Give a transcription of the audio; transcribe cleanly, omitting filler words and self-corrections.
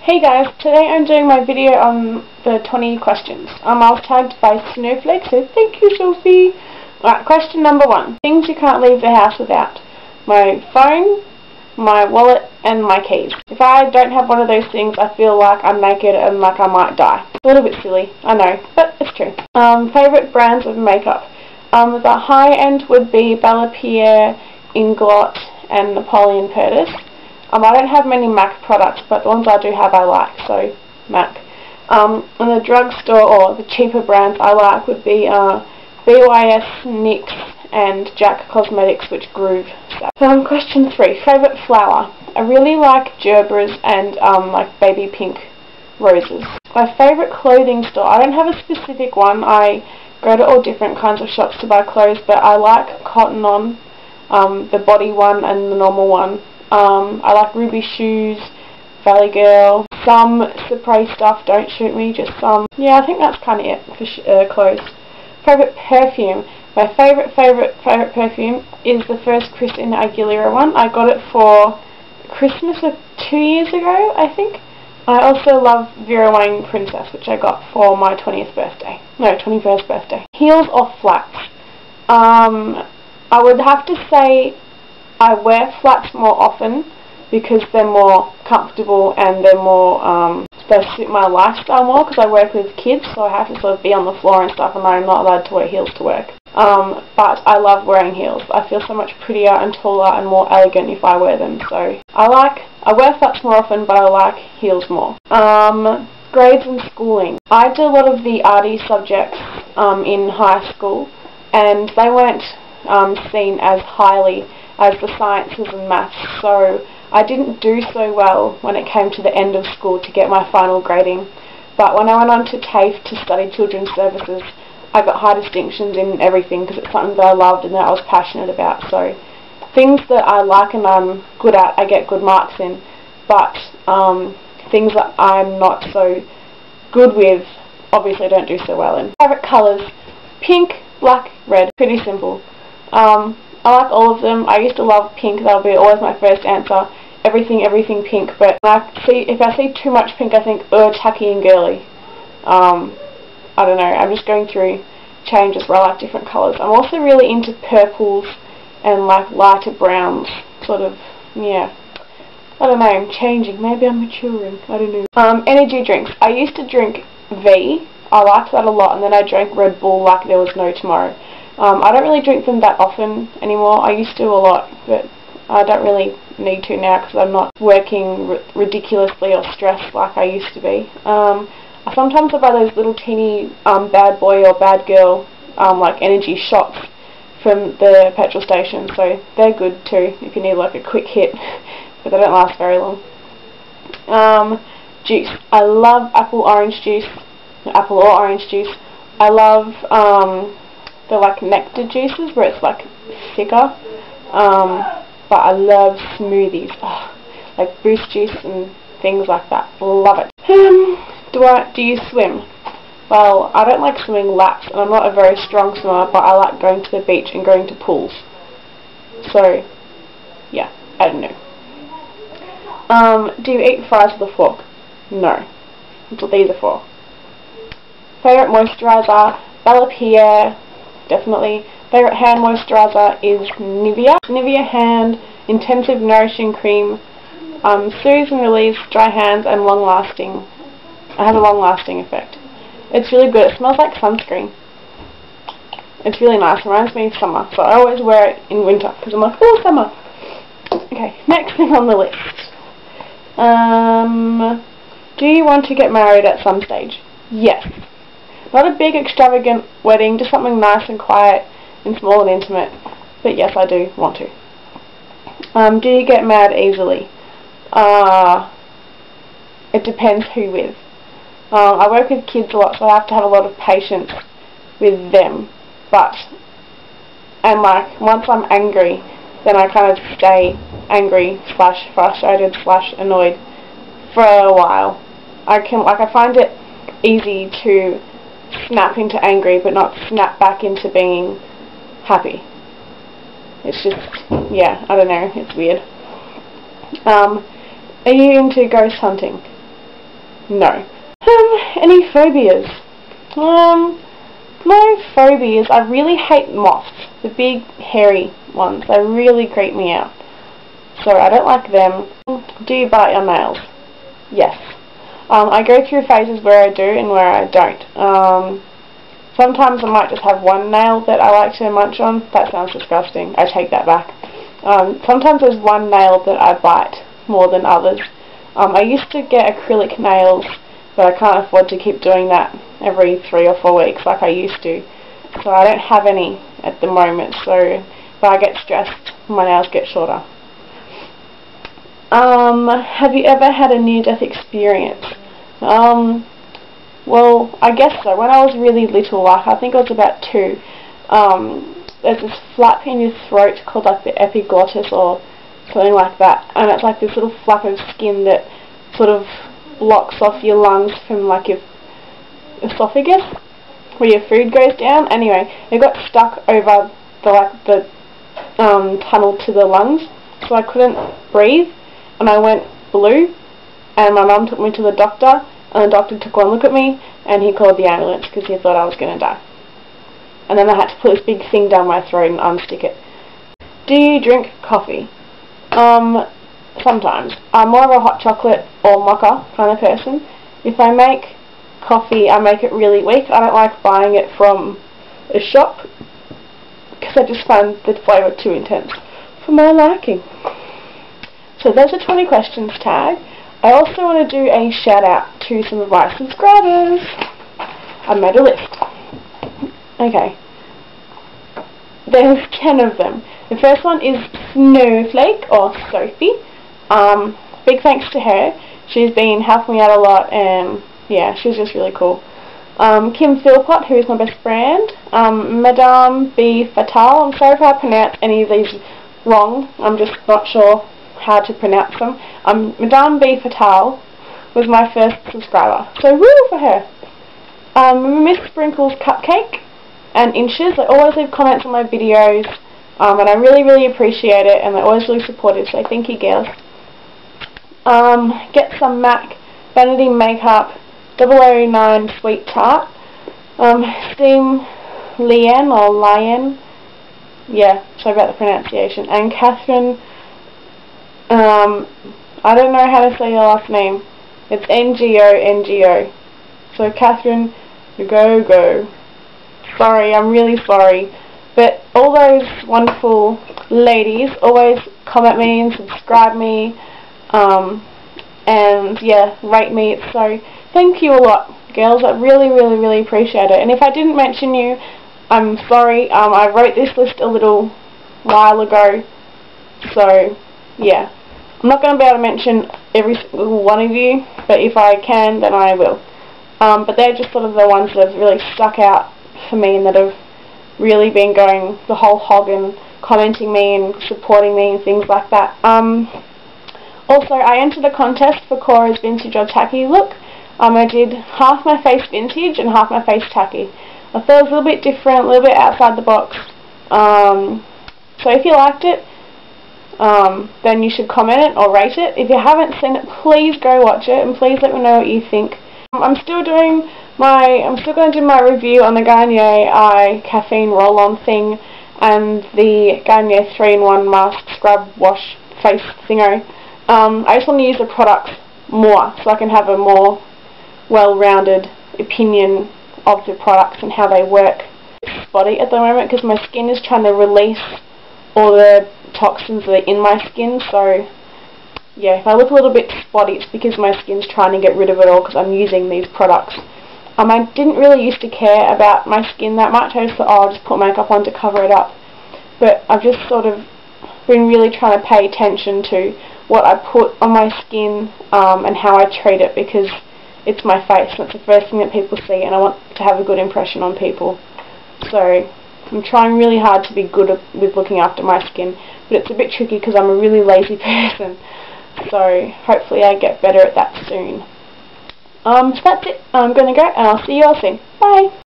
Hey guys, today I'm doing my video on the 20 questions. I was tagged by Snowflake, so thank you, Sophie. Alright, question number 1. Things you can't leave the house without. My phone, my wallet, and my keys. If I don't have one of those things, I feel like I'm naked and like I might die. A little bit silly, I know, but it's true. Favourite brands of makeup. The high end would be Bella Pierre, Inglot, and Napoleon Perdis. I don't have many MAC products, but the ones I do have I like, so MAC. And the drugstore, or the cheaper brands I like, would be BYS, NYX, and Jack Cosmetics, which groove stuff. Question 3. Favourite flower. I really like gerbers and like baby pink roses. My favourite clothing store. I don't have a specific one. I go to all different kinds of shops to buy clothes, but I like Cotton On, the body one and the normal one. I like Ruby Shoes, Valley Girl, some Supre stuff, don't shoot me, just some. Yeah, I think that's kind of it for clothes. Favourite perfume. My favourite perfume is the first Christina Aguilera one. I got it for Christmas of 2 years ago, I think. I also love Vera Wang Princess, which I got for my 21st birthday. Heels or flats? I would have to say I wear flats more often because they're more comfortable and they're more, they suit my lifestyle more because I work with kids, so I have to sort of be on the floor and stuff, and I'm not allowed to wear heels to work. But I love wearing heels. I feel so much prettier and taller and more elegant if I wear them, so I wear flats more often, but I like heels more. Grades and schooling. I did a lot of the arty subjects in high school, and they weren't seen as highly as the sciences and maths, so I didn't do so well when it came to the end of school to get my final grading. But when I went on to TAFE to study children's services, I got high distinctions in everything because it's something that I loved and that I was passionate about. So things that I like and I'm good at, I get good marks in, but things that I'm not so good with, obviously I don't do so well in. Favourite colours. Pink, black, red. Pretty simple. I like all of them. I used to love pink. That'll be always my first answer. Everything pink. But if I see too much pink, I think, ugh, tacky and girly. I don't know. I'm just going through changes where I like different colours. I'm also really into purples and like lighter browns. Sort of, yeah. I don't know. I'm changing. Maybe I'm maturing. I don't know. Energy drinks. I used to drink V. I liked that a lot, and then I drank Red Bull like there was no tomorrow. I don't really drink them that often anymore. I used to a lot, but I don't really need to now because I'm not working ridiculously or stressed like I used to be. Sometimes I buy those little teeny bad boy or bad girl like energy shots from the petrol station, so they're good too if you need like a quick hit, but they don't last very long. Juice. I love apple or orange juice. I love the like nectar juices where it's like thicker, but I love smoothies, like boost juice and things like that. Love it. Do you swim? Well, I don't like swimming laps, and I'm not a very strong swimmer, but I like going to the beach and going to pools. So, yeah, I don't know. Do you eat fries with a fork? No. That's what these are for. Favourite moisturiser? Bella Pierre. Definitely. Favourite hand moisturiser is Nivea. Nivea Hand Intensive Nourishing Cream. Soothes and relieves dry hands and long lasting. It has a long lasting effect. It's really good. It smells like sunscreen. It's really nice. It reminds me of summer. So I always wear it in winter because I'm like, oh, summer. Okay, next thing on the list. Do you want to get married at some stage? Yes. Not a big extravagant wedding, just something nice and quiet and small and intimate. But yes, I do want to. Do you get mad easily? It depends who with. I work with kids a lot, so I have to have a lot of patience with them. And like, once I'm angry, then I kind of stay angry / frustrated / annoyed for a while. I find it easy to snap into angry but not snap back into being happy. It's just, yeah, I don't know, it's weird. Are you into ghost hunting? No. Any phobias? My phobias, I really hate moths. The big, hairy ones. They really creep me out. So I don't like them. Do you bite your nails? Yes. I go through phases where I do and where I don't. Sometimes I might just have one nail that I like to munch on. That sounds disgusting. I take that back. Sometimes there's one nail that I bite more than others. I used to get acrylic nails, but I can't afford to keep doing that every 3 or 4 weeks like I used to. So I don't have any at the moment, so if I get stressed, my nails get shorter. Have you ever had a near-death experience? Well, I guess so. When I was really little, like I think I was about 2, there's this flap in your throat called like the epiglottis or something like that, and it's like this little flap of skin that sort of blocks off your lungs from like your esophagus, where your food goes down. Anyway, it got stuck over the tunnel to the lungs, so I couldn't breathe, and I went blue, and my mum took me to the doctor, and the doctor took one look at me, and he called the ambulance because he thought I was going to die. And then I had to put this big thing down my throat and unstick it. Do you drink coffee? Sometimes. I'm more of a hot chocolate or mocha kind of person. If I make coffee, I make it really weak. I don't like buying it from a shop because I just find the flavour too intense for my liking. So there's a 20 questions tag. I also want to do a shout out to some of my subscribers. I made a list. Okay. There's 10 of them. The first one is Snowflake, or Sophie. Big thanks to her. She's been helping me out a lot, and yeah, she's just really cool. Kim Philpott, who is my best friend. Madame B. Fatal. I'm sorry if I pronounce any of these wrong. I'm just not sure how to pronounce them. Madame B. Fatal was my first subscriber, so woo for her. Miss Sprinkles Cupcake and Inches. They always leave comments on my videos, and I really, really appreciate it, and they're always really supportive, so thank you, girls. Get Some Mac, Vanity Makeup, 009 Sweet Tart, Steam Lian, or Lian, yeah, sorry about the pronunciation, and Catherine, I don't know how to say your last name. It's NGO. So Catherine, go. Sorry, I'm really sorry. But all those wonderful ladies always comment me and subscribe me, and yeah, rate me. So thank you a lot, girls. I really, really, really appreciate it. And if I didn't mention you, I'm sorry. I wrote this list a little while ago, so yeah. I'm not going to be able to mention every single one of you, but if I can, then I will. But they're just sort of the ones that have really stuck out for me and that have really been going the whole hog and commenting me and supporting me and things like that. Also, I entered a contest for Cora's Vintage or Tacky look. I did half my face vintage and half my face tacky. I thought it was a little bit different, a little bit outside the box. So if you liked it, then you should comment it or rate it. If you haven't seen it, please go watch it and please let me know what you think. I'm still going to do my review on the Garnier Eye Caffeine Roll-On thing and the Garnier 3-in-1 Mask Scrub Wash Face thingo. I just want to use the products more so I can have a more well-rounded opinion of the products and how they work. It's spotty at the moment because my skin is trying to release all the toxins that are in my skin, so yeah, if I look a little bit spotty, it's because my skin's trying to get rid of it all because I'm using these products. I didn't really used to care about my skin that much. I just thought, oh, I'll just put makeup on to cover it up. But I've just sort of been really trying to pay attention to what I put on my skin and how I treat it, because it's my face and it's the first thing that people see, and I want to have a good impression on people. So I'm trying really hard to be good with looking after my skin, but it's a bit tricky because I'm a really lazy person. So hopefully I get better at that soon. So that's it. I'm going to go and I'll see you all soon. Bye!